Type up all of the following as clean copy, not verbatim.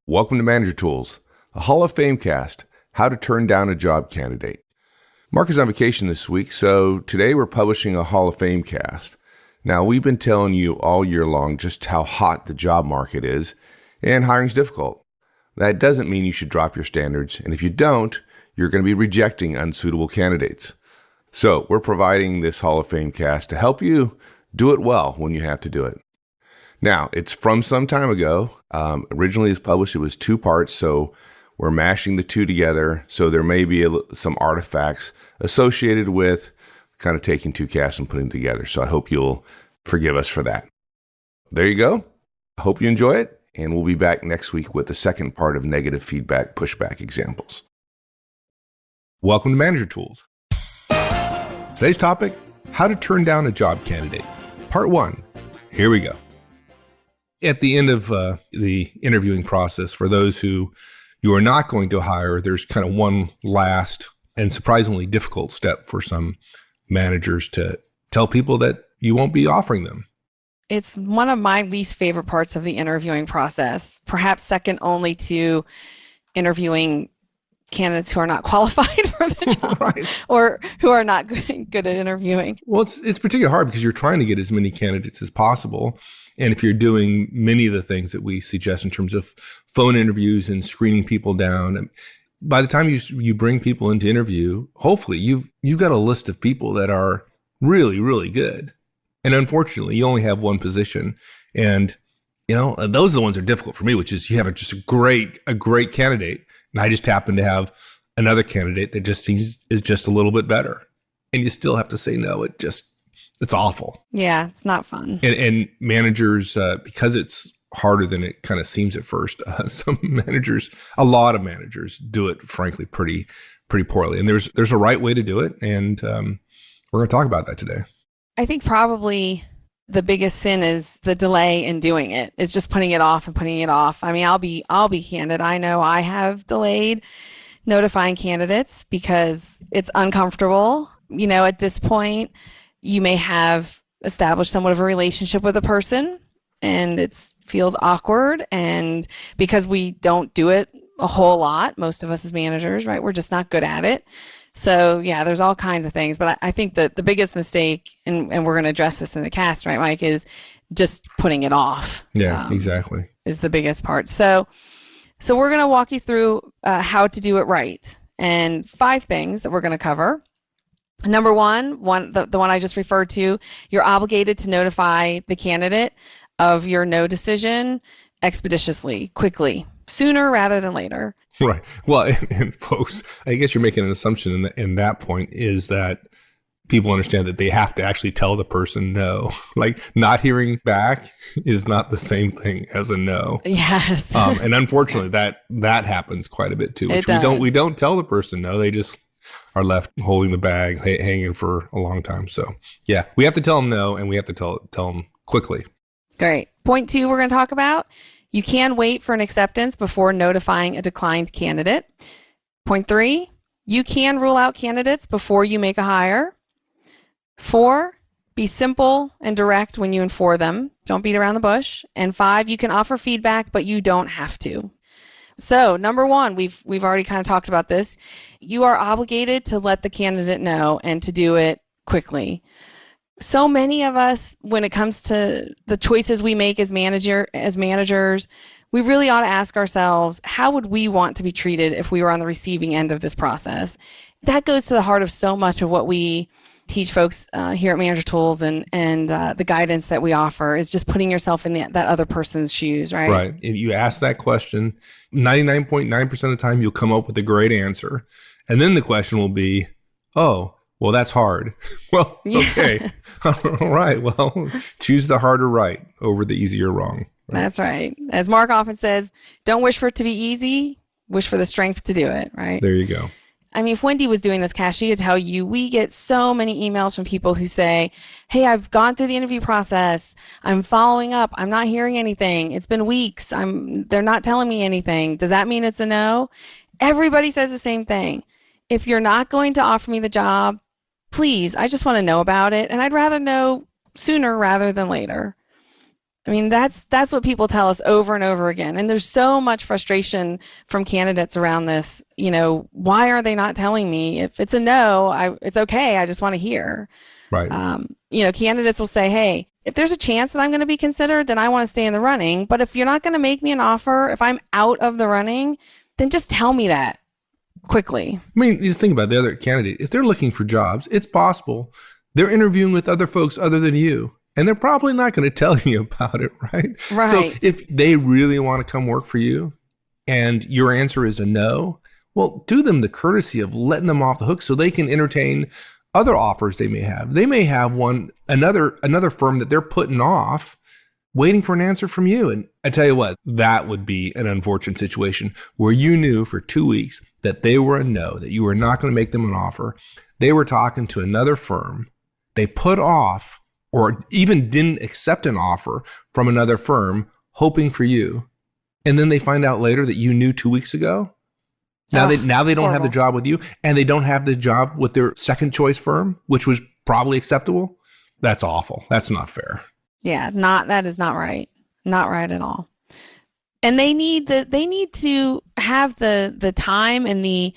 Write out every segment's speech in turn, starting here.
Welcome to Manager Tools, a Hall of Fame cast, how to turn down a job candidate. Mark is on vacation this week, so today we're publishing a Hall of Fame cast. Now, we've been telling you all year long just how hot the job market is, and hiring's difficult. That doesn't mean you should drop your standards, and if you don't, you're going to be rejecting unsuitable candidates. So we're providing this Hall of Fame cast to help you do it well when you have to do it. Now, it's from some time ago. Originally, as published, it was 2 parts, so we're mashing the 2 together. So there may be some artifacts associated with kind of taking 2 casts and putting them together. So I hope you'll forgive us for that. There you go. I hope you enjoy it, and we'll be back next week with the second part of negative feedback pushback examples. Welcome to Manager Tools. Today's topic, how to turn down a job candidate. Part 1. Here we go. At the end of the interviewing process, for those who you are not going to hire, there's kind of one last and surprisingly difficult step for some managers to tell people that you won't be offering them. It's one of my least favorite parts of the interviewing process, perhaps second only to interviewing candidates who are not qualified for the job right. Or who are not good at interviewing. Well, it's particularly hard because you're trying to get as many candidates as possible. And if you're doing many of the things that we suggest in terms of phone interviews and screening people down, by the time you bring people into interview, hopefully you've got a list of people that are really, really good. And unfortunately, you only have one position. And, those are the ones that are difficult for me, which is you have just a great candidate. And I just happen to have another candidate that just is just a little bit better. And you still have to say no. It's awful. Yeah, it's not fun. And managers, because it's harder than it kind of seems at first, a lot of managers do it, frankly, pretty poorly. And there's a right way to do it. And we're going to talk about that today. I think probably the biggest sin is the delay in doing it. It's just putting it off and putting it off. I mean, I'll be candid. I know I have delayed notifying candidates because it's uncomfortable. At this point, you may have established somewhat of a relationship with a person and it feels awkward. And because we don't do it a whole lot, most of us as managers, right? We're just not good at it. So yeah, there's all kinds of things. But I think that the biggest mistake, and we're going to address this in the cast, right, Mike, is just putting it off. Yeah, exactly. Is the biggest part. So we're going to walk you through how to do it right. And 5 things that we're going to cover. Number one, the one I just referred to, you're obligated to notify the candidate of your no decision expeditiously, quickly, sooner rather than later. Right. Well, and folks, I guess you're making an assumption in that point is that people understand that they have to actually tell the person no. Like not hearing back is not the same thing as a no. Yes. And unfortunately, that happens quite a bit too. Which we don't tell the person no. They just are left holding the bag, hanging for a long time. So yeah, we have to tell them no, and we have to tell them quickly. Great. Point 2, we're going to talk about, you can wait for an acceptance before notifying a declined candidate. Point 3, you can rule out candidates before you make a hire. 4, be simple and direct when you inform them. Don't beat around the bush. And 5, you can offer feedback, but you don't have to. So number 1, we've already kind of talked about this. You are obligated to let the candidate know and to do it quickly. So many of us, when it comes to the choices we make as managers, we really ought to ask ourselves, how would we want to be treated if we were on the receiving end of this process? That goes to the heart of so much of what we teach folks here at Manager Tools and the guidance that we offer is just putting yourself in that other person's shoes, right? Right. If you ask that question, 99.9% of the time, you'll come up with a great answer. And then the question will be, oh, well, that's hard. Well, okay. All right. Well, choose the harder right over the easier wrong. Right? That's right. As Mark often says, don't wish for it to be easy, wish for the strength to do it, right? There you go. I mean, if Wendy was doing this, Cash, she could tell you, we get so many emails from people who say, hey, I've gone through the interview process. I'm following up. I'm not hearing anything. It's been weeks. They're not telling me anything. Does that mean it's a no? Everybody says the same thing. If you're not going to offer me the job, please, I just want to know about it. And I'd rather know sooner rather than later. I mean, that's what people tell us over and over again. And there's so much frustration from candidates around this. Why are they not telling me? If it's a no, it's okay. I just want to hear. Right. Candidates will say, hey, if there's a chance that I'm going to be considered, then I want to stay in the running. But if you're not going to make me an offer, if I'm out of the running, then just tell me that quickly. I mean, just think about the other candidate. If they're looking for jobs, it's possible they're interviewing with other folks other than you. And they're probably not going to tell you about it, right? Right. So if they really want to come work for you and your answer is a no, well, do them the courtesy of letting them off the hook so they can entertain other offers they may have. They may have another firm that they're putting off waiting for an answer from you. And I tell you what, that would be an unfortunate situation where you knew for 2 weeks that they were a no, that you were not going to make them an offer. They were talking to another firm. They put off or even didn't accept an offer from another firm hoping for you. And then they find out later that you knew 2 weeks ago. Now they don't horrible. have the job with you, and they don't have the job with their second choice firm, which was probably acceptable. That's awful. That's not fair. Yeah, that is not right. Not right at all. And they need to have the time and the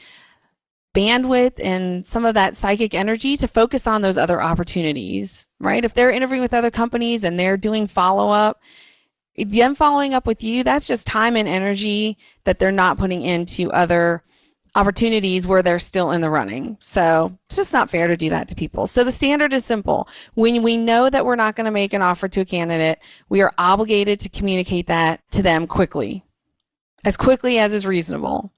bandwidth and some of that psychic energy to focus on those other opportunities, right? If they're interviewing with other companies and they're doing follow-up, them following up with you, that's just time and energy that they're not putting into other opportunities where they're still in the running. So it's just not fair to do that to people. So the standard is simple. When we know that we're not going to make an offer to a candidate, we are obligated to communicate that to them quickly as is reasonable.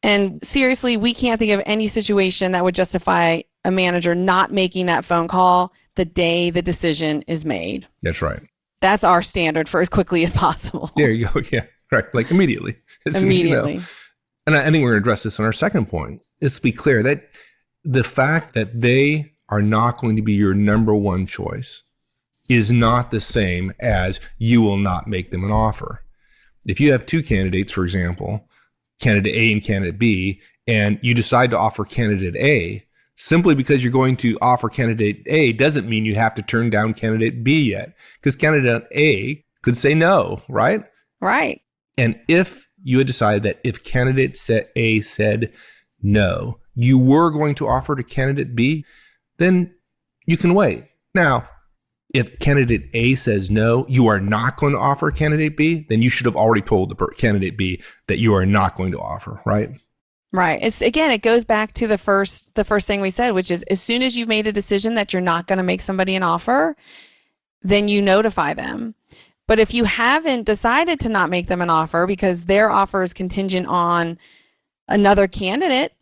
And seriously, we can't think of any situation that would justify a manager not making that phone call the day the decision is made. That's right. That's our standard for as quickly as possible. There you go. Yeah, right. Like immediately. As soon as you know. And I think we're going to address this on our second point. Let's be clear that the fact that they are not going to be your number one choice is not the same as you will not make them an offer. If you have two candidates, for example, candidate A and candidate B, and you decide to offer candidate A, simply because you're going to offer candidate A doesn't mean you have to turn down candidate B yet, because candidate A could say no, right? Right. And if you had decided that if candidate A said no, you were going to offer to candidate B, then you can wait. Now, if candidate A says no, you are not going to offer candidate B, then you should have already told the candidate B that you are not going to offer, right? Right. It goes back to the first thing we said, which is as soon as you've made a decision that you're not going to make somebody an offer, then you notify them. But if you haven't decided to not make them an offer because their offer is contingent on another candidate,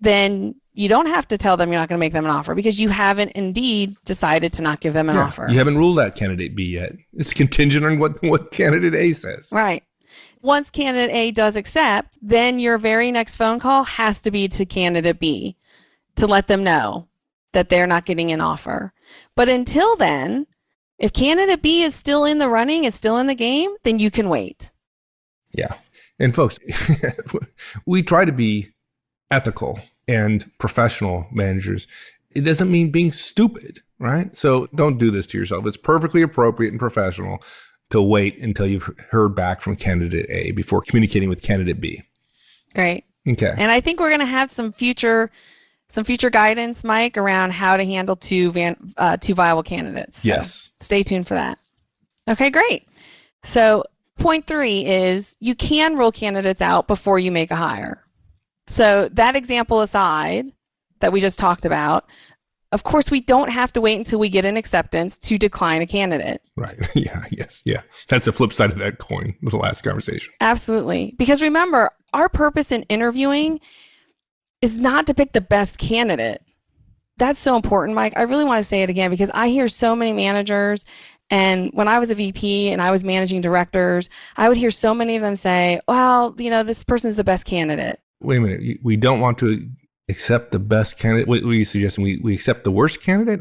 then you don't have to tell them you're not going to make them an offer because you haven't indeed decided to not give them an offer. You haven't ruled out candidate B yet. It's contingent on what candidate A says. Right. Once candidate A does accept, then your very next phone call has to be to candidate B to let them know that they're not getting an offer. But until then, if candidate B is still in the running, is still in the game, then you can wait. Yeah. And folks, we try to be ethical and professional managers. It doesn't mean being stupid, right? So don't do this to yourself. It's perfectly appropriate and professional to wait until you've heard back from candidate A before communicating with candidate B. Great. Okay. And I think we're going to have some future guidance, Mike, around how to handle two viable candidates. So yes. Stay tuned for that. Okay, great. So point 3 is you can rule candidates out before you make a hire. So that example aside that we just talked about, of course, we don't have to wait until we get an acceptance to decline a candidate. Right. Yeah. Yes. Yeah. That's the flip side of that coin, the last conversation. Absolutely. Because remember, our purpose in interviewing is not to pick the best candidate. That's so important, Mike. I really want to say it again because I hear so many managers, and when I was a VP and I was managing directors, I would hear so many of them say, well, this person's the best candidate. Wait a minute. We don't want to accept the best candidate. What are you suggesting? We accept the worst candidate?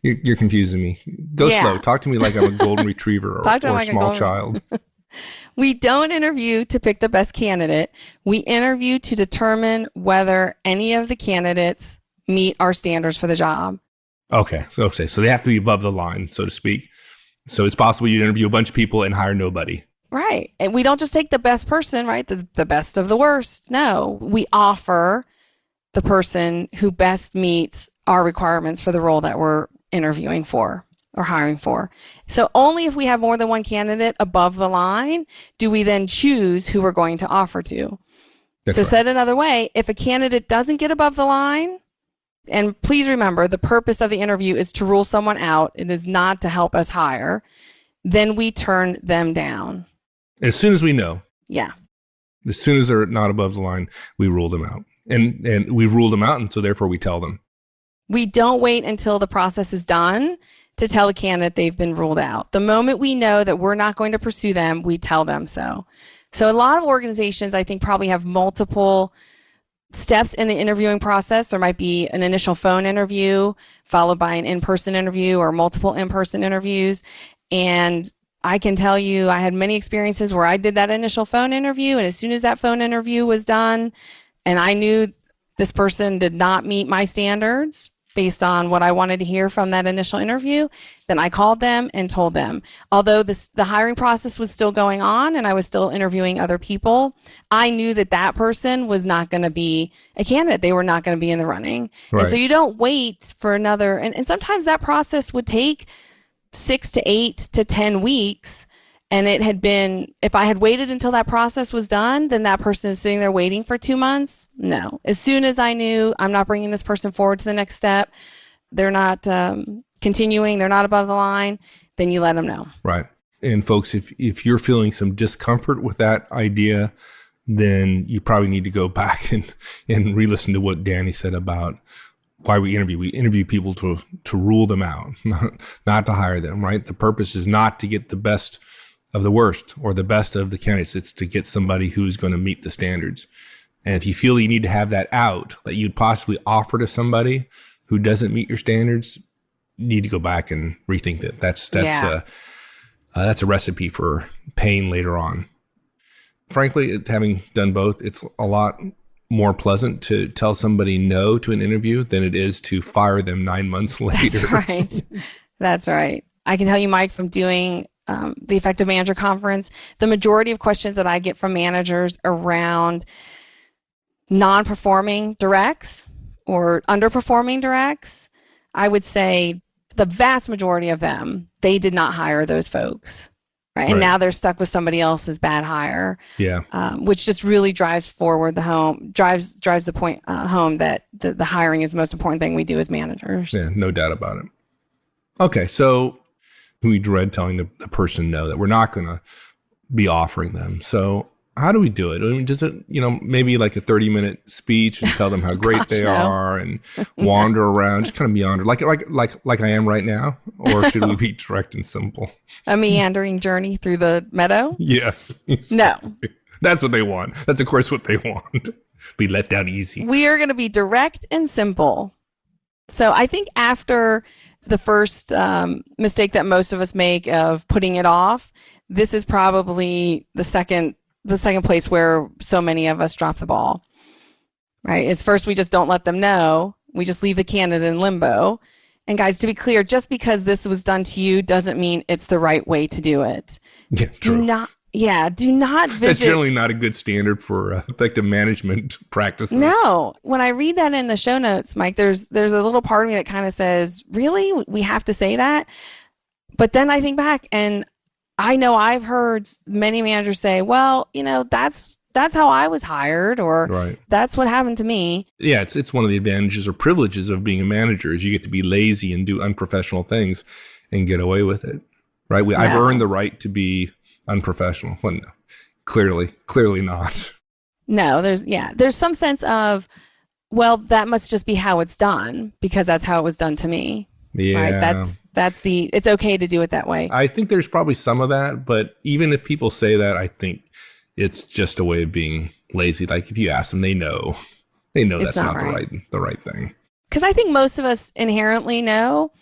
You're confusing me. Go slow. Talk to me like I'm a golden retriever or a small child. We don't interview to pick the best candidate. We interview to determine whether any of the candidates meet our standards for the job. Okay. So they have to be above the line, so to speak. So it's possible you interview a bunch of people and hire nobody. Right. And we don't just take the best person, right? The best of the worst. No, we offer the person who best meets our requirements for the role that we're interviewing for or hiring for. So only if we have more than one candidate above the line do we then choose who we're going to offer to. That's so right. Said another way, if a candidate doesn't get above the line, and please remember, the purpose of the interview is to rule someone out. It is not to help us hire. Then we turn them down. As soon as we know. Yeah. As soon as they're not above the line, we rule them out. And we've ruled them out, and so therefore we tell them. We don't wait until the process is done to tell a candidate they've been ruled out. The moment we know that we're not going to pursue them, we tell them so. So a lot of organizations, I think, probably have multiple steps in the interviewing process. There might be an initial phone interview followed by an in-person interview or multiple in-person interviews. And I can tell you, I had many experiences where I did that initial phone interview, and as soon as that phone interview was done and I knew this person did not meet my standards based on what I wanted to hear from that initial interview, then I called them and told them. Although the hiring process was still going on and I was still interviewing other people, I knew that person was not going to be a candidate. They were not going to be in the running. Right. And so you don't wait for another, and sometimes that process would take 6 to 8 to 10 weeks. And it had been, if I had waited until that process was done, then that person is sitting there waiting for 2 months. No. As soon as I knew I'm not bringing this person forward to the next step, they're not continuing, they're not above the line, then you let them know. Right. And folks, if you're feeling some discomfort with that idea, then you probably need to go back and re-listen to what Danny said about why we interview. We interview people to rule them out, not to hire them, right? The purpose is not to get the best of the worst or the best of the candidates. It's to get somebody who's going to meet the standards. And if you feel you need to have that out that you'd possibly offer to somebody who doesn't meet your standards, you need to go back and rethink that. That's a recipe for pain later on. Frankly, having done both, it's a lot more pleasant to tell somebody no to an interview than it is to fire them 9 months later. That's right. That's right. I can tell you, Mike, from doing the Effective Manager Conference, the majority of questions that I get from managers around non-performing directs or underperforming directs, I would say the vast majority of them, they did not hire those folks. Right. And now they're stuck with somebody else's bad hire. Yeah. Which just really drives forward drives the point home that the hiring is the most important thing we do as managers. Yeah, no doubt about it. Okay, so we dread telling the person no, that we're not going to be offering them. So how do we do it? I mean, does it, maybe like a 30-minute speech and tell them how great they are and wander around, just kind of meander, like I am right now? Or should we be direct and simple? A meandering journey through the meadow? Yes. Exactly. No. That's what they want. That's, of course, what they want. Be let down easy. We are going to be direct and simple. So I think after the first mistake that most of us make of putting it off, this is probably the second place where so many of us drop the ball, right? Is first we just don't let them know. We just leave the candidate in limbo. And guys, to be clear, just because this was done to you doesn't mean it's the right way to do it. Yeah, true. Do not visit. That's generally not a good standard for effective management practices. No. When I read that in the show notes, Mike, there's a little part of me that kind of says, really? We have to say that? But then I think back and I know I've heard many managers say, well, that's how I was hired, or that's what happened to me. Yeah, it's one of the advantages or privileges of being a manager is you get to be lazy and do unprofessional things and get away with it, right? I've earned the right to be unprofessional. Well, no, clearly not. No, there's some sense of, well, that must just be how it's done because that's how it was done to me. Yeah. Right? It's okay to do it that way. I think there's probably some of that, but even if people say that, I think it's just a way of being lazy. Like if you ask them, they know that's not the right thing. Because I think most of us inherently know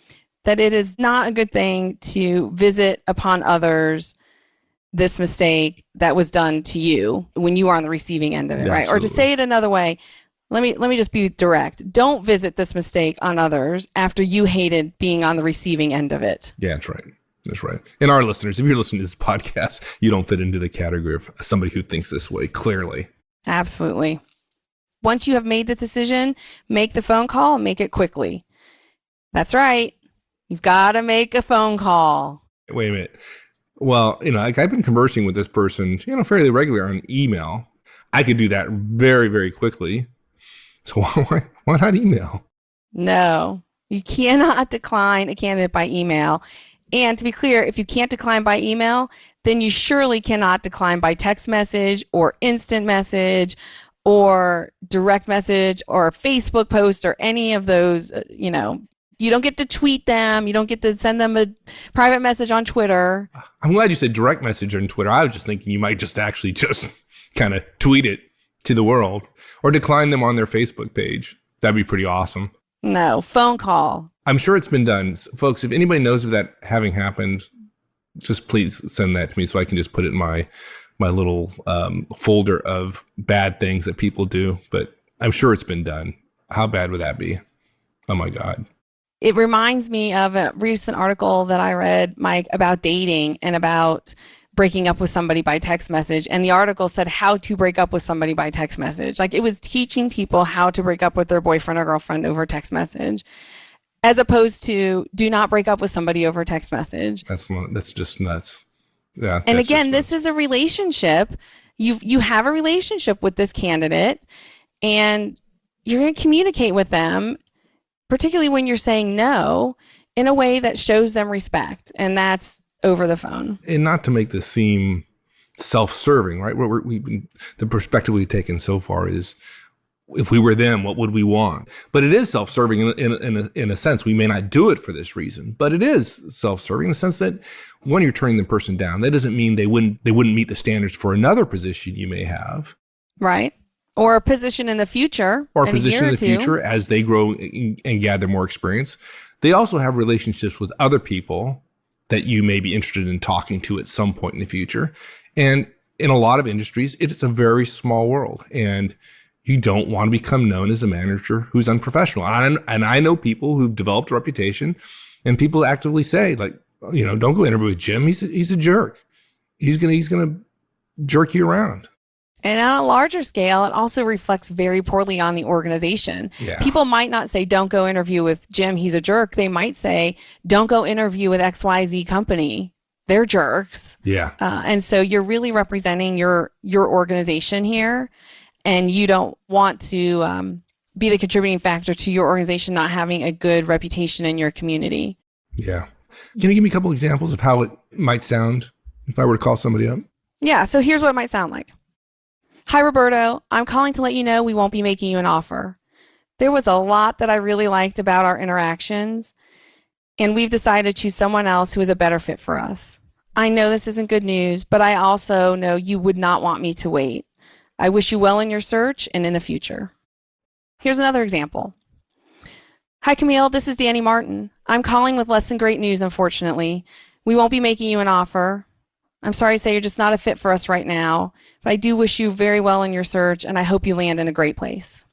that it is not a good thing to visit upon others this mistake that was done to you when you are on the receiving end of it, right? Absolutely. Or to say it another way, let me just be direct. Don't visit this mistake on others after you hated being on the receiving end of it. Yeah, that's right. That's right. And our listeners, if you're listening to this podcast, you don't fit into the category of somebody who thinks this way, clearly. Absolutely. Once you have made the decision, make the phone call and make it quickly. That's right. You've got to make a phone call. Wait a minute. Well, like I've been conversing with this person, fairly regularly on email. I could do that very, very quickly. So why not email? No, you cannot decline a candidate by email. And to be clear, if you can't decline by email, then you surely cannot decline by text message or instant message or direct message or a Facebook post or any of those, you don't get to tweet them. You don't get to send them a private message on Twitter. I'm glad you said direct message on Twitter. I was just thinking you might just actually just kind of tweet it to the world or decline them on their Facebook page. That'd be pretty awesome. No, phone call. I'm sure it's been done. Folks, if anybody knows of that having happened, just please send that to me so I can just put it in my little folder of bad things that people do. But I'm sure it's been done. How bad would that be? Oh, my God. It reminds me of a recent article that I read, Mike, about dating and about breaking up with somebody by text message. And the article said how to break up with somebody by text message. Like it was teaching people how to break up with their boyfriend or girlfriend over text message, as opposed to do not break up with somebody over text message. That's just nuts. Yeah. And again, this is a relationship. You have a relationship with this candidate and you're going to communicate with them, particularly when you're saying no, in a way that shows them respect. And that's over the phone. And not to make this seem self-serving, right? The perspective we've taken so far is, if we were them, what would we want? But it is self-serving in a sense. We may not do it for this reason, but it is self-serving in the sense that when you're turning the person down, that doesn't mean they wouldn't meet the standards for another position you may have. Right. Or a position in the future. Or a position in the future as they grow and gather more experience. They also have relationships with other people that you may be interested in talking to at some point in the future. And in a lot of industries, it's a very small world. And you don't want to become known as a manager who's unprofessional. And I know people who've developed a reputation, and people actively say, like, don't go interview with Jim. He's a jerk. He's gonna jerk you around. And on a larger scale, it also reflects very poorly on the organization. Yeah. People might not say, don't go interview with Jim, he's a jerk. They might say, don't go interview with XYZ company. They're jerks. Yeah. And so you're really representing your organization here, and you don't want to be the contributing factor to your organization not having a good reputation in your community. Yeah. Can you give me a couple examples of how it might sound if I were to call somebody up? Yeah. So here's what it might sound like. Hi, Roberto. I'm calling to let you know we won't be making you an offer. There was a lot that I really liked about our interactions, and we've decided to choose someone else who is a better fit for us. I know this isn't good news, but I also know you would not want me to wait. I wish you well in your search and in the future. Here's another example. Hi, Camille. This is Danny Martin. I'm calling with less than great news, unfortunately. We won't be making you an offer. I'm sorry to say you're just not a fit for us right now, but I do wish you very well in your search, and I hope you land in a great place.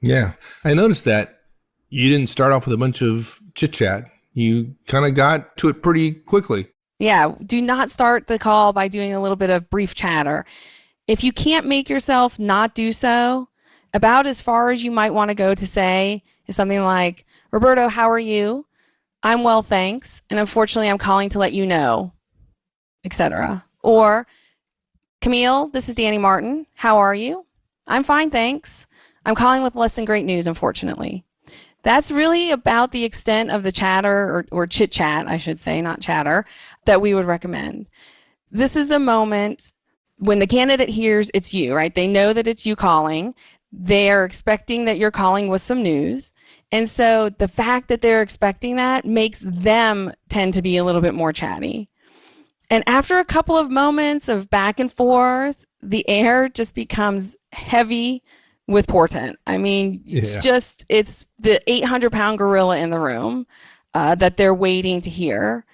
Yeah. I noticed that you didn't start off with a bunch of chit-chat. You kind of got to it pretty quickly. Yeah. Do not start the call by doing a little bit of brief chatter. If you can't make yourself not do so, about as far as you might want to go to say is something like, Roberto, how are you? I'm well, thanks. And unfortunately, I'm calling to let you know, etc. Or, Camille, this is Danny Martin. How are you? I'm fine, thanks. I'm calling with less than great news, unfortunately. That's really about the extent of the chatter or chit chat, I should say, not chatter, that we would recommend. This is the moment when the candidate hears it's you, right? They know that it's you calling. They are expecting that you're calling with some news. And so the fact that they're expecting that makes them tend to be a little bit more chatty. And after a couple of moments of back and forth, the air just becomes heavy with portent. I mean, it's the 800-pound gorilla in the room that they're waiting to hear.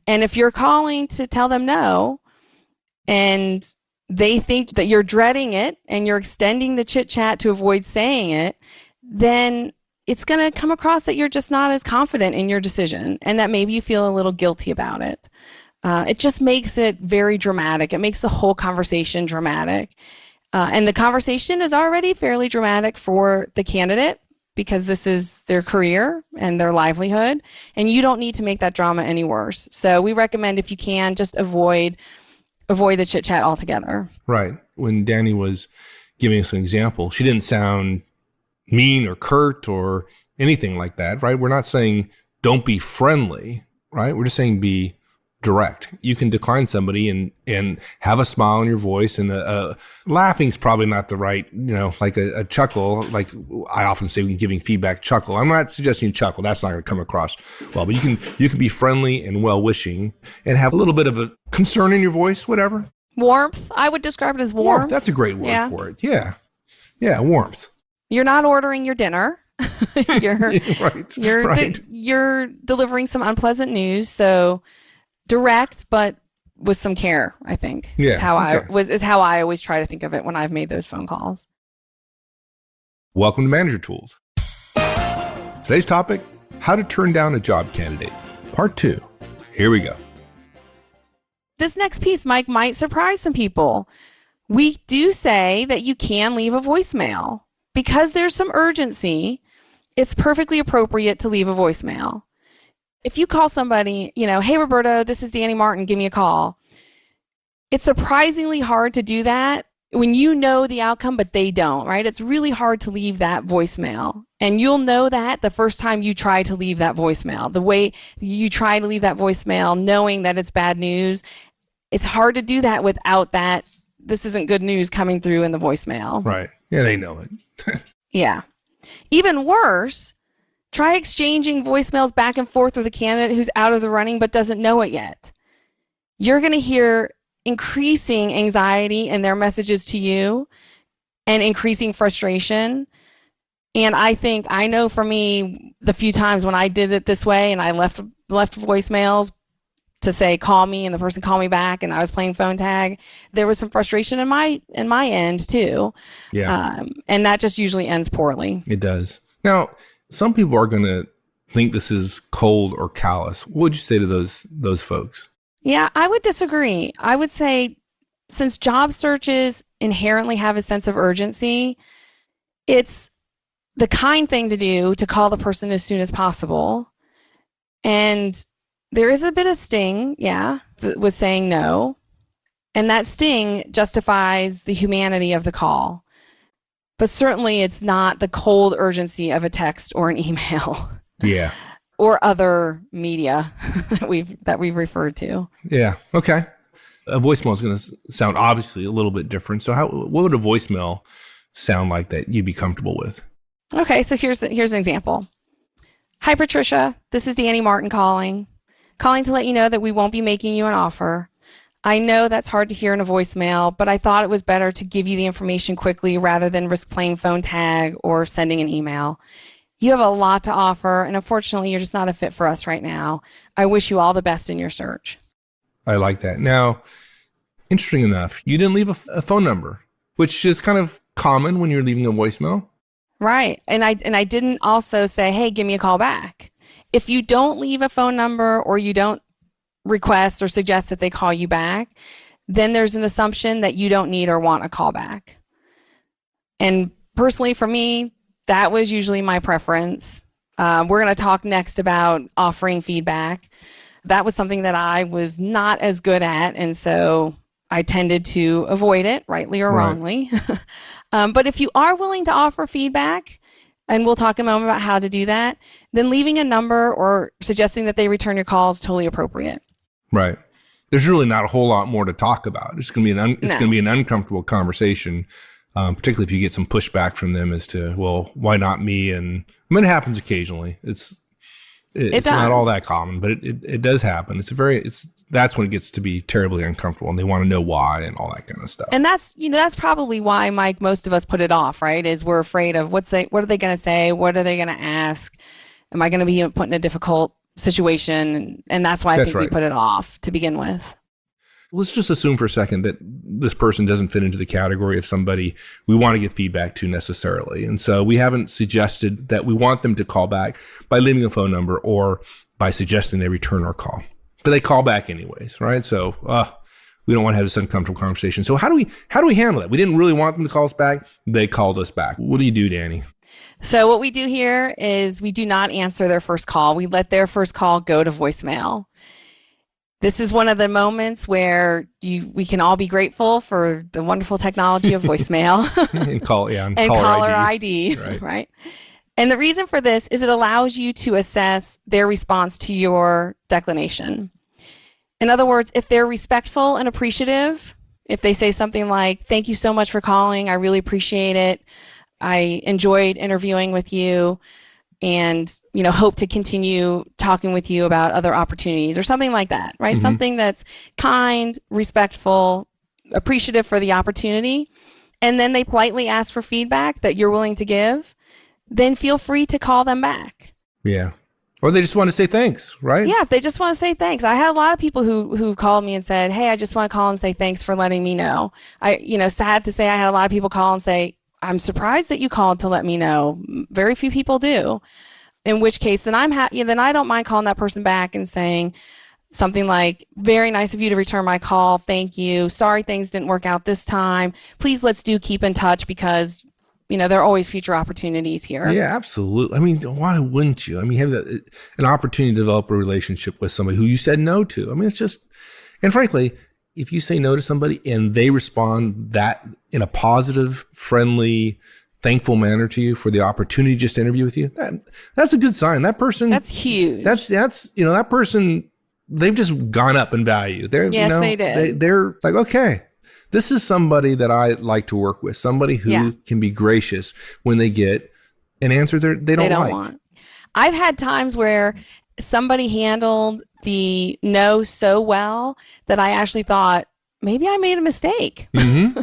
And if you're calling to tell them no, and they think that you're dreading it and you're extending the chit chat to avoid saying it, then it's going to come across that you're just not as confident in your decision and that maybe you feel a little guilty about it. It just makes it very dramatic. It makes the whole conversation dramatic. And the conversation is already fairly dramatic for the candidate because this is their career and their livelihood. And you don't need to make that drama any worse. So we recommend, if you can, just avoid the chit chat altogether. Right. When Danny was giving us an example, she didn't sound mean or curt or anything like that, right? We're not saying don't be friendly, right? We're just saying be direct. You can decline somebody and have a smile on your voice, and laughing's probably not the right, like a chuckle. Like I often say, when giving feedback, chuckle. I'm not suggesting you chuckle. That's not going to come across well. But you can be friendly and well wishing, and have a little bit of a concern in your voice, whatever. Warmth. I would describe it as warmth. That's a great word for it. Yeah, warmth. You're not ordering your dinner. You're delivering some unpleasant news. So direct, but with some care, I think. Is how I always try to think of it when I've made those phone calls. Welcome to Manager Tools. Today's topic, how to turn down a job candidate. Part 2. Here we go. This next piece, Mike, might surprise some people. We do say that you can leave a voicemail. Because there's some urgency, it's perfectly appropriate to leave a voicemail. If you call somebody, hey, Roberto, this is Danny Martin, give me a call. It's surprisingly hard to do that when you know the outcome, but they don't, right? It's really hard to leave that voicemail. And you'll know that the first time you try to leave that voicemail. The way you try to leave that voicemail knowing that it's bad news, it's hard to do that without that this isn't good news coming through in the voicemail. Right. Yeah, they know it. Yeah. Even worse, try exchanging voicemails back and forth with a candidate who's out of the running but doesn't know it yet. You're going to hear increasing anxiety in their messages to you and increasing frustration. And I know for me, the few times when I did it this way and I left voicemails to say, call me, and the person called me back and I was playing phone tag, there was some frustration in my end too. Yeah. And that just usually ends poorly. It does. Now, some people are going to think this is cold or callous. What would you say to those folks? Yeah, I would disagree. I would say, since job searches inherently have a sense of urgency, it's the kind thing to do to call the person as soon as possible. And there is a bit of sting, with saying no. And that sting justifies the humanity of the call. But certainly it's not the cold urgency of a text or an email. Yeah. Or other media that we've referred to. Yeah. Okay. A voicemail is going to sound obviously a little bit different. So what would a voicemail sound like that you'd be comfortable with? Okay. So here's an example. Hi, Patricia. This is Danny Martin calling to let you know that we won't be making you an offer. I know that's hard to hear in a voicemail, but I thought it was better to give you the information quickly rather than risk playing phone tag or sending an email. You have a lot to offer, and unfortunately, you're just not a fit for us right now. I wish you all the best in your search. I like that. Now, interesting enough, you didn't leave a phone number, which is kind of common when you're leaving a voicemail. Right. And I didn't also say, hey, give me a call back. If you don't leave a phone number or you don't request or suggest that they call you back, then there's an assumption that you don't need or want a call back. And personally, for me, that was usually my preference. We're going to talk next about offering feedback. That was something that I was not as good at, and so I tended to avoid it, rightly or wrongly. But if you are willing to offer feedback, and we'll talk in a moment about how to do that, then leaving a number or suggesting that they return your call is totally appropriate. Right. There's really not a whole lot more to talk about. It's going to be an uncomfortable conversation. Particularly if you get some pushback from them as to, well, why not me? And I mean, it happens occasionally. It's not all that common, but it does happen. That's when it gets to be terribly uncomfortable, and they want to know why and all that kind of stuff. And that's probably why, Mike, most of us put it off, right? Is we're afraid of what are they going to say? What are they going to ask? Am I going to be put in a difficult situation? And that's why I think we put it off to begin with. Let's just assume for a second that this person doesn't fit into the category of somebody we want to give feedback to necessarily. And so we haven't suggested that we want them to call back by leaving a phone number or by suggesting they return our call. but they call back anyways, right? So we don't want to have this uncomfortable conversation. So how do we handle that? We didn't really want them to call us back. They called us back. What do you do, Danny? So what we do here is we do not answer their first call. We let their first call go to voicemail. This is one of the moments where we can all be grateful for the wonderful technology of voicemail and caller ID, right? And the reason for this is it allows you to assess their response to your declination. In other words, if they're respectful and appreciative, if they say something like, "Thank you so much for calling. I really appreciate it. I enjoyed interviewing with you and, hope to continue talking with you about other opportunities," or something like that, right? Mm-hmm. Something that's kind, respectful, appreciative for the opportunity. And then they politely ask for feedback that you're willing to give, then feel free to call them back. Yeah. Or they just want to say thanks, right? Yeah, if they just want to say thanks. I had a lot of people who called me and said, "Hey, I just want to call and say thanks for letting me know." Sad to say, I had a lot of people call and say, "I'm surprised that you called to let me know." Very few people do. In which case, then I'm happy. Then I don't mind calling that person back and saying something like, "Very nice of you to return my call. Thank you. Sorry things didn't work out this time. Please let's keep in touch because there are always future opportunities here." Yeah, absolutely. I mean, why wouldn't you? I mean, have an opportunity to develop a relationship with somebody who you said no to. I mean, it's just, and frankly, if you say no to somebody and they respond that in a positive, friendly, thankful manner to you for the opportunity just to interview with you, that's a good sign. That person, that's huge. That's that person, they've just gone up in value. They did. They're like, okay, this is somebody that I like to work with, somebody who can be gracious when they get an answer they don't like. Want. I've had times where somebody handled the no so well that I actually thought, maybe I made a mistake. Mm-hmm.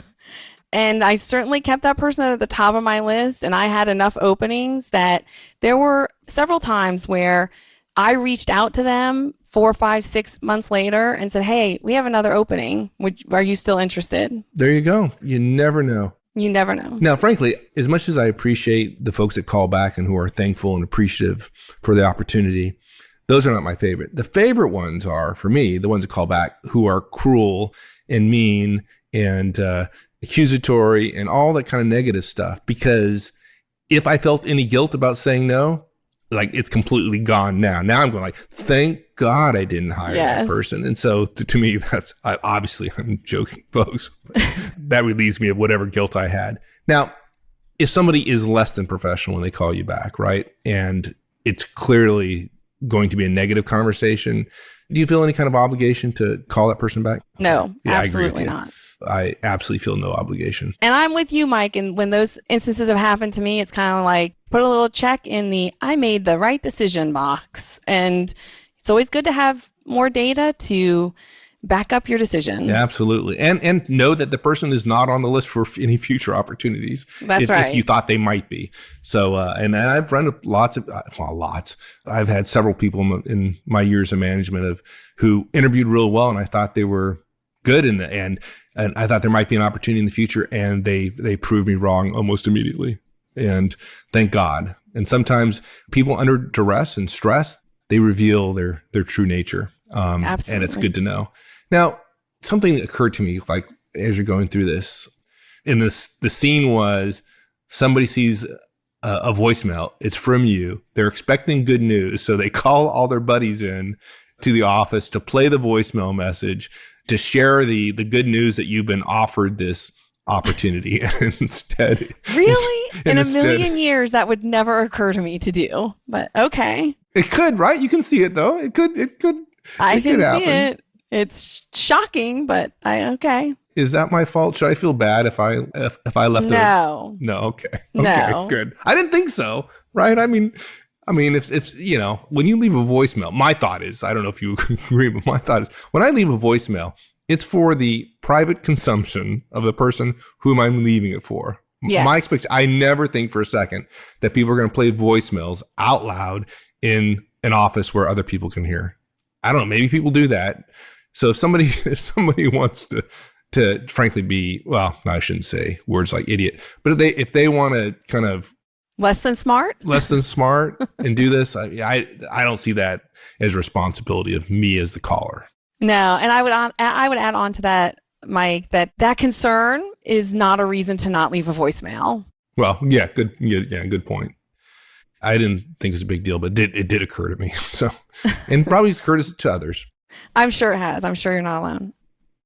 And I certainly kept that person at the top of my list, and I had enough openings that there were several times where I reached out to them 4, 5, 6 months later and said, "Hey, we have another opening. Are you still interested?" There you go. You never know. You never know. Now, frankly, as much as I appreciate the folks that call back and who are thankful and appreciative for the opportunity, those are not my favorite. The favorite ones are, for me, the ones that call back who are cruel and mean and accusatory and all that kind of negative stuff. Because if I felt any guilt about saying no, like it's completely gone now. Now I'm going like, thank God I didn't hire that person. And so to me, I'm joking, folks. That relieves me of whatever guilt I had. Now, if somebody is less than professional when they call you back, right? And it's clearly going to be a negative conversation, do you feel any kind of obligation to call that person back? No, yeah, absolutely not. I absolutely feel no obligation. And I'm with you, Mike. And when those instances have happened to me, it's kind of like put a little check in the "I made the right decision" box. And it's always good to have more data to back up your decision. Yeah, absolutely. And know that the person is not on the list for any future opportunities. That's right. If you thought they might be. So, and I've run lots. I've had several people in my years of management who interviewed real well, and I thought they were good and I thought there might be an opportunity in the future, and they proved me wrong almost immediately. And thank God. And sometimes people under duress and stress, they reveal their true nature. Absolutely. And it's good to know. Now, something occurred to me, like as you're going through this, the scene was somebody sees a voicemail. It's from you. They're expecting good news. So they call all their buddies in to the office to play the voicemail message, to share the good news that you've been offered this opportunity. And instead, in a million years, that would never occur to me to do. But okay, it could, right? You can see it though. It could. I can see it. It's shocking, but okay. Is that my fault? Should I feel bad if I left? No. No. Okay. No. Good. I didn't think so. Right. I mean, if when you leave a voicemail, my thought is, I don't know if you agree, but my thought is when I leave a voicemail, it's for the private consumption of the person whom I'm leaving it for. Yes. I never think for a second that people are going to play voicemails out loud in an office where other people can hear. I don't know. Maybe people do that. So if somebody wants to frankly be, well, I shouldn't say words like idiot, but if they want to kind of Less than smart? Less than smart and do this. I don't see that as responsibility of me as the caller. No, and I would add on to that, Mike, that concern is not a reason to not leave a voicemail. Well, yeah, good point. I didn't think it was a big deal, but it did occur to me. So, and probably it's occurred to others. I'm sure it has. I'm sure you're not alone.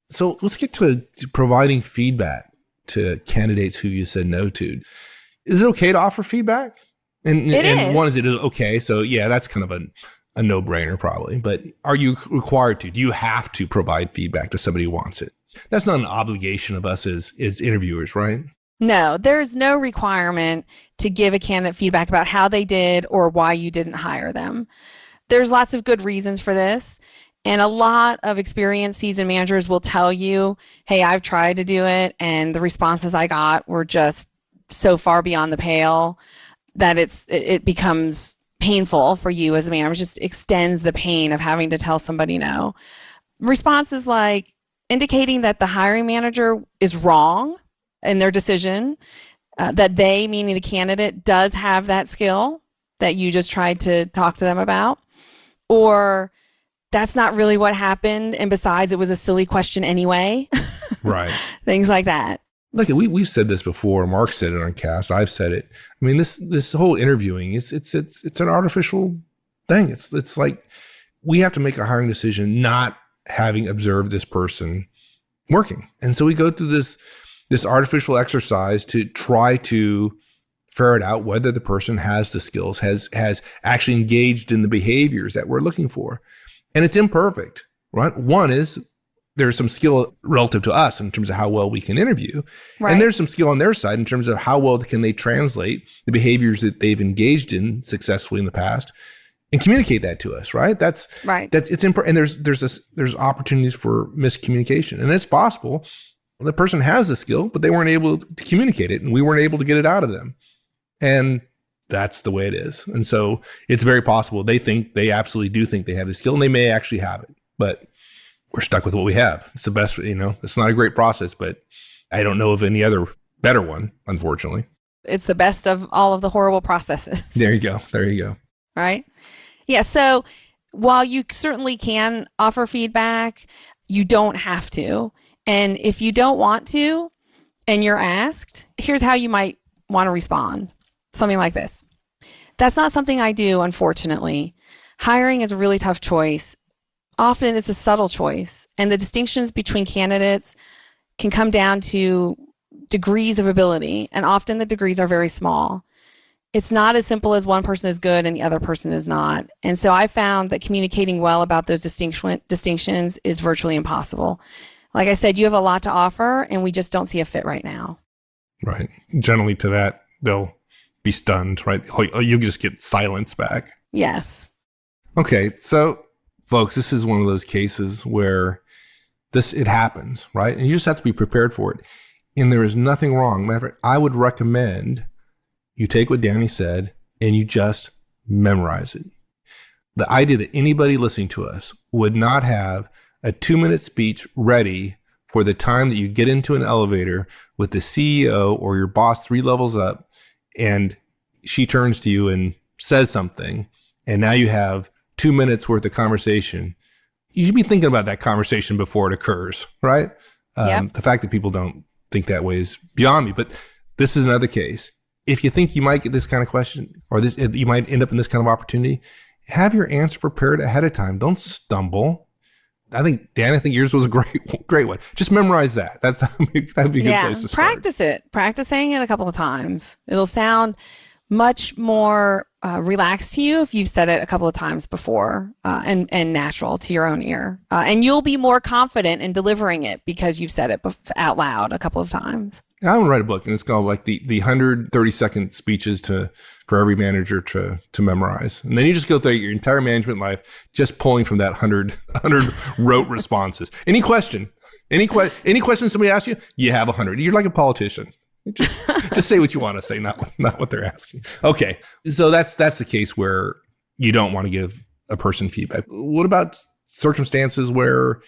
So let's get to providing feedback to candidates who you said no to. Is it okay to offer feedback? And one, is it okay? So yeah, that's kind of a no-brainer probably. But are you required to? Do you have to provide feedback to somebody who wants it? That's not an obligation of us as interviewers, right? No, there's no requirement to give a candidate feedback about how they did or why you didn't hire them. There's lots of good reasons for this. And a lot of experienced seasoned managers will tell you, hey, I've tried to do it and the responses I got were just so far beyond the pale that it becomes painful for you as a manager. It just extends the pain of having to tell somebody no. Responses like indicating that the hiring manager is wrong in their decision, that they, meaning the candidate, does have that skill that you just tried to talk to them about, or that's not really what happened, and besides, it was a silly question anyway. Right. Things like that. Look, we've said this before. Mark said it on cast. I've said it. I mean, this whole interviewing it's an artificial thing. It's like we have to make a hiring decision not having observed this person working, and so we go through this artificial exercise to try to ferret out whether the person has the skills, has actually engaged in the behaviors that we're looking for, and it's imperfect. Right? One is, there's some skill relative to us in terms of how well we can interview. Right. And there's some skill on their side in terms of how well can they translate the behaviors that they've engaged in successfully in the past and communicate that to us, right? That's right. It's important. And there's opportunities for miscommunication. And it's possible the person has the skill, but they weren't able to communicate it and we weren't able to get it out of them. And that's the way it is. And so it's very possible they absolutely do think they have the skill and they may actually have it, but we're stuck with what we have. It's the best, it's not a great process, but I don't know of any other better one, unfortunately. It's the best of all of the horrible processes. There you go. Right? Yeah. So while you certainly can offer feedback, you don't have to. And if you don't want to, and you're asked, here's how you might want to respond. Something like this. That's not something I do, unfortunately. Hiring is a really tough choice. Often it's a subtle choice, and the distinctions between candidates can come down to degrees of ability, and often the degrees are very small. It's not as simple as one person is good and the other person is not. And so I found that communicating well about those distinctions is virtually impossible. Like I said, you have a lot to offer, and we just don't see a fit right now. Right. Generally to that, they'll be stunned, right? You'll just get silence back. Yes. Okay, so folks, this is one of those cases where it happens, right? And you just have to be prepared for it. And there is nothing wrong. Matter of fact, I would recommend you take what Danny said and you just memorize it. The idea that anybody listening to us would not have a 2-minute speech ready for the time that you get into an elevator with the CEO or your boss 3 levels up, and she turns to you and says something, and now you have 2 minutes worth of conversation. You should be thinking about that conversation before it occurs, right? Yep. The fact that people don't think that way is beyond me, but this is another case. If you think you might get this kind of question or you might end up in this kind of opportunity, have your answer prepared ahead of time. Don't stumble. I think yours was a great one. Just memorize that. That'd be a good place to start. Practice it. Practicing it a couple of times. It'll sound much more relaxed to you if you've said it a couple of times before and natural to your own ear. And you'll be more confident in delivering it because you've said it out loud a couple of times. I'm going to write a book, and it's called like the 130-second speeches for every manager to memorize. And then you just go through your entire management life just pulling from that 100 rote responses. Any question somebody asks you, you have 100. You're like a politician. Just say what you want to say, not what they're asking. Okay, so that's the case where you don't want to give a person feedback. What about circumstances where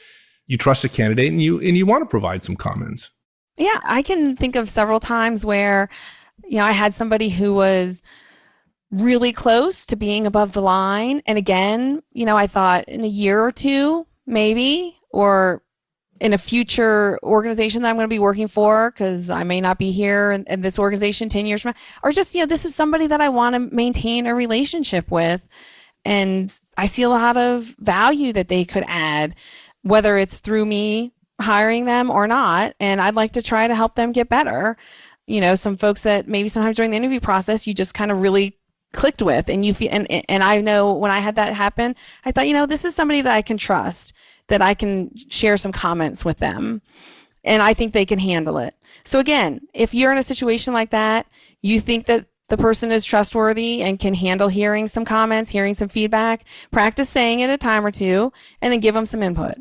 you trust a candidate and you want to provide some comments? Yeah, I can think of several times where I had somebody who was really close to being above the line. And again, I thought in a year or two, maybe, or in a future organization that I'm going to be working for, because I may not be here in this organization 10 years from now, or just, this is somebody that I want to maintain a relationship with. And I see a lot of value that they could add, whether it's through me hiring them or not. And I'd like to try to help them get better. Some folks that maybe sometimes during the interview process, you just kind of really clicked with, and you feel, and I know when I had that happen, I thought, this is somebody that I can trust, that I can share some comments with them, and I think they can handle it. So again, if you're in a situation like that, you think that the person is trustworthy and can handle hearing some comments, hearing some feedback, practice saying it a time or two, and then give them some input.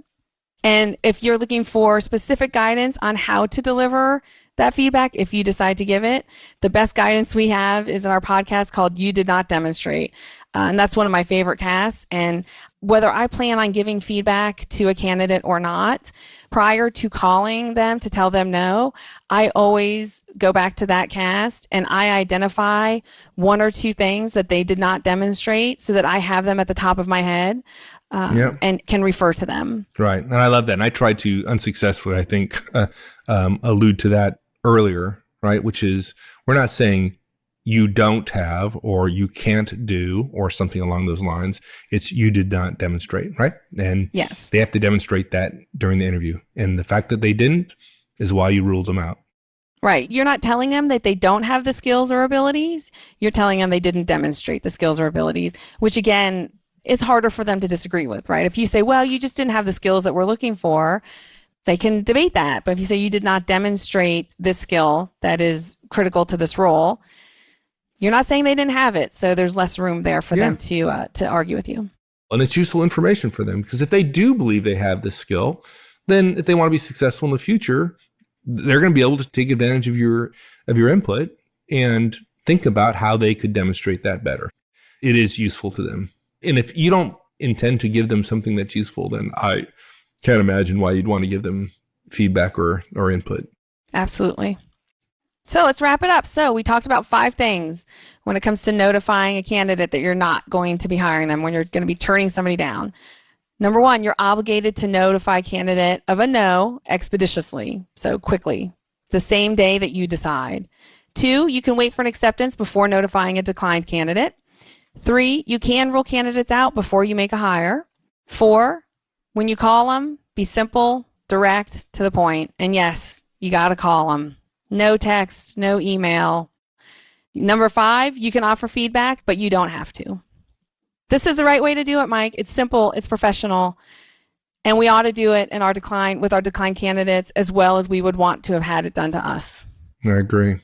And if you're looking for specific guidance on how to deliver that feedback, if you decide to give it, the best guidance we have is in our podcast called You Did Not Demonstrate. And that's one of my favorite casts. And whether I plan on giving feedback to a candidate or not, prior to calling them to tell them no, I always go back to that cast and I identify one or two things that they did not demonstrate so that I have them at the top of my head. And can refer to them. Right. And I love that. And I tried to unsuccessfully, I think, allude to that earlier, right? Which is, we're not saying you don't have or you can't do or something along those lines. It's you did not demonstrate, right? And yes, they have to demonstrate that during the interview. And the fact that they didn't is why you ruled them out. Right. You're not telling them that they don't have the skills or abilities. You're telling them they didn't demonstrate the skills or abilities, which again, is harder for them to disagree with, right? If you say, well, you just didn't have the skills that we're looking for, they can debate that. But if you say you did not demonstrate this skill that is critical to this role, you're not saying they didn't have it. So there's less room there for them to argue with you. And it's useful information for them, because if they do believe they have this skill, then if they want to be successful in the future, they're going to be able to take advantage of your input and think about how they could demonstrate that better. It is useful to them. And if you don't intend to give them something that's useful, then I can't imagine why you'd want to give them feedback or input. Absolutely. So let's wrap it up. So we talked about 5 things when it comes to notifying a candidate that you're not going to be hiring them, when you're going to be turning somebody down. Number 1, you're obligated to notify a candidate of a no expeditiously, so quickly, the same day that you decide. 2, you can wait for an acceptance before notifying a declined candidate. 3, you can rule candidates out before you make a hire. 4, when you call them, be simple, direct, to the point. And yes, you got to call them. No text, no email. Number 5, you can offer feedback, but you don't have to. This is the right way to do it, Mike. It's simple, it's professional, and we ought to do it with our declined candidates as well as we would want to have had it done to us. I agree.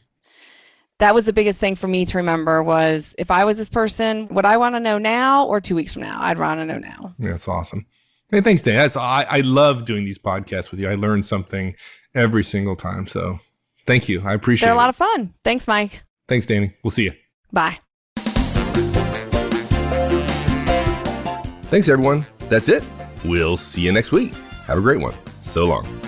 That was the biggest thing for me to remember was, if I was this person, would I want to know now or 2 weeks from now? I'd want to know now. Yeah, that's awesome. Hey, thanks, Dan. I love doing these podcasts with you. I learn something every single time. So thank you. I appreciate it. They're a lot of fun. Thanks, Mike. Thanks, Danny. We'll see you. Bye. Thanks, everyone. That's it. We'll see you next week. Have a great one. So long.